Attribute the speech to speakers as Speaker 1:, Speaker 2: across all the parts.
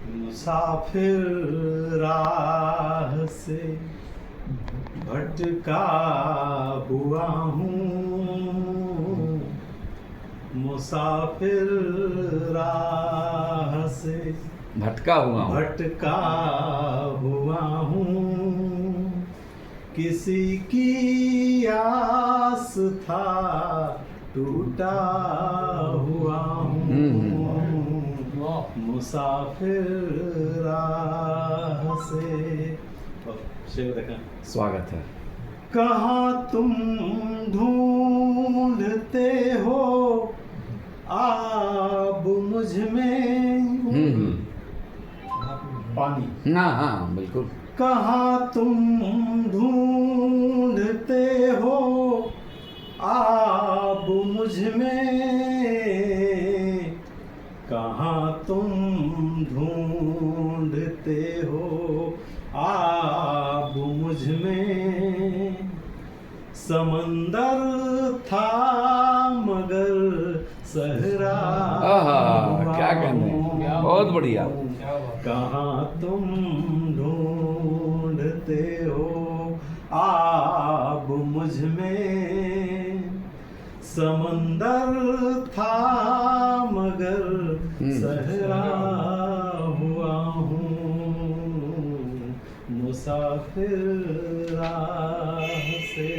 Speaker 1: मुसाफिर राह से भटका हुआ हूँ, मुसाफिर राह से
Speaker 2: भटका
Speaker 1: हुआ हूँ, किसी की आस था टूटा हुआ हूँ, मुसाफिर राह से। शेर देखा,
Speaker 2: स्वागत है।
Speaker 1: कहाँ तुम ढूंढते हो आब मुझ में पानी,
Speaker 2: हाँ बिल्कुल।
Speaker 1: कहाँ तुम ढूंढते हो आब मुझ में, कहाँ तुम ढूंढते हो आब मुझ में, समंदर था मगर सहरा
Speaker 2: क्या कहने, बहुत बढ़िया।
Speaker 1: कहाँ तुम ढूंढते हो आब मुझ में, समंदर था मगर सहरा हुआ हूँ, मुसाफिर राह से।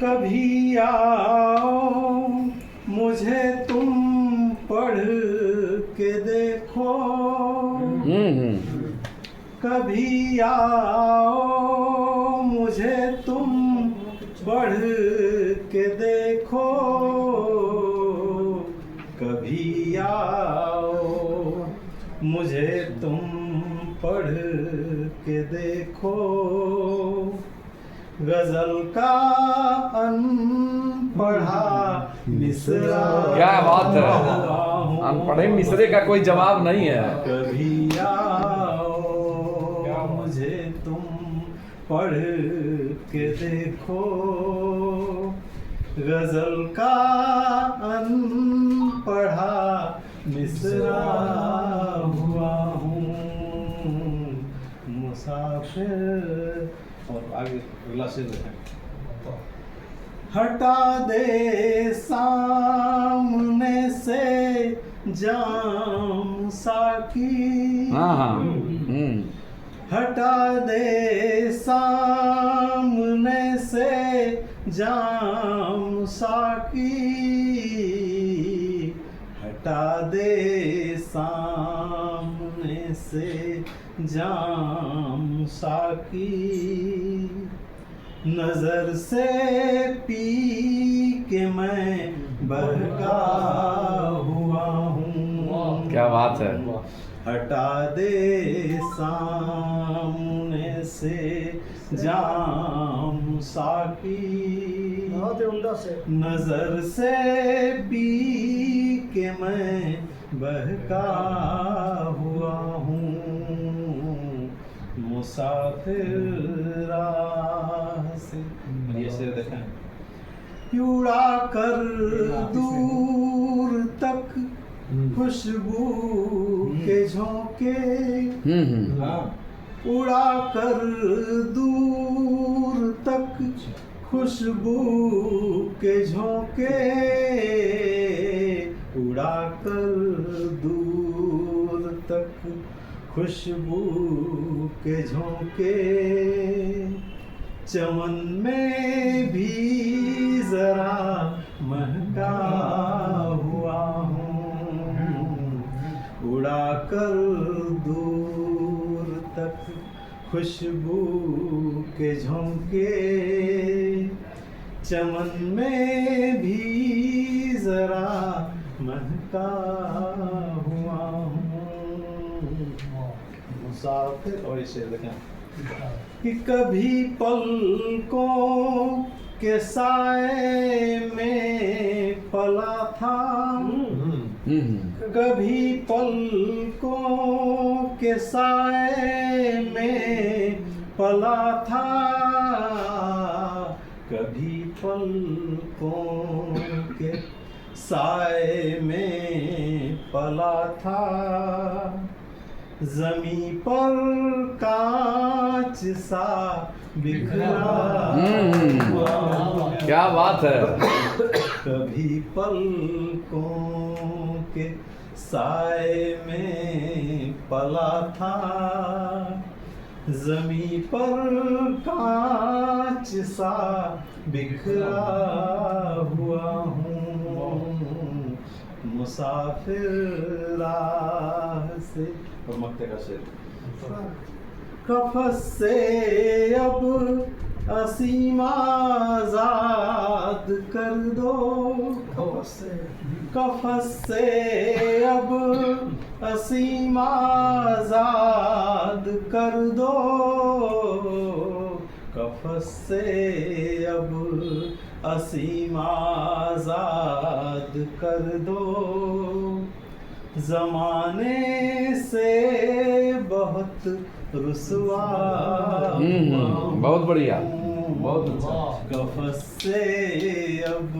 Speaker 1: कभी आओ मुझे तुम पढ़ के देखो, कभी आओ मुझे तुम पढ़ के देखो, कभी आओ मुझे तुम पढ़ के देखो, गजल का अनपढ़ा मिसरा।
Speaker 2: क्या बात है, अनपढ़े मिसरे का कोई जवाब नहीं है।
Speaker 1: कभी आओ मुझे तुम पढ़ के देखो, गजल का अनपढ़ा मिसरा हुआ हूँ, मुसाफिर। और आगे अगला शेर देखें, हटा दे सामने से जाम साकी, हटा दे सामने से जाम साकी, हटा दे सामने से जाम साकी, नजर से पी के मैं बहका हुआ हूँ।
Speaker 2: क्या बात है।
Speaker 1: हटा दे सामने से जाम साकी, नजर से पी के मैं बहका हुआ हूँ, मुसाफिर राह से। ये शेर देखें, उड़ा कर दूर तक खुशबू के झोंके, उड़ा कर दूर तक खुशबू के झोंके, उड़ा कर दूर तक खुशबू के झोंके, चमन में भी जरा महका हुआ हूँ, उड़ा कर दूर तक खुशबू के झोंके, चमन में भी जरा महका हुआ हूँ, मुसाफिर। और इसे देखें कि कभी पलकों के साए में पला था, कभी पलकों के साए में पला था, कभी पलकों के साए में पला था, जमी पर कांच सा बिखरा हुआ।
Speaker 2: क्या बात है।
Speaker 1: कभी पलकों के साए में पला था, जमी पर कांच सा बिखरा हुआ हूँ। मुसाफिर राह से, और मक्ते का शेर, कफस से अब असीम आजाद कर दो, कफस से अब असीम आजाद कर दो, कफस से अब असीम आजाद कर दो। जमाने से बहुत रुसवा
Speaker 2: बहुत बढ़िया, बहुत अच्छा।
Speaker 1: कफस से अब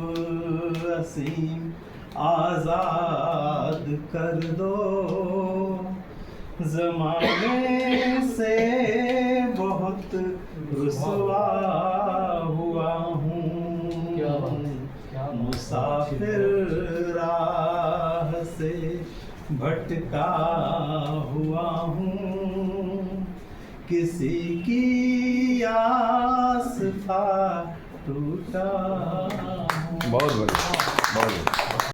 Speaker 1: असीम आजाद कर दो, जमाने से बहुत रुसवा हुआ हूँ। मुसाफिर राह से भटका हुआ हूँ, किसी की आस था टूटा।
Speaker 2: बहुत बढ़िया, बहुत बढ़िया।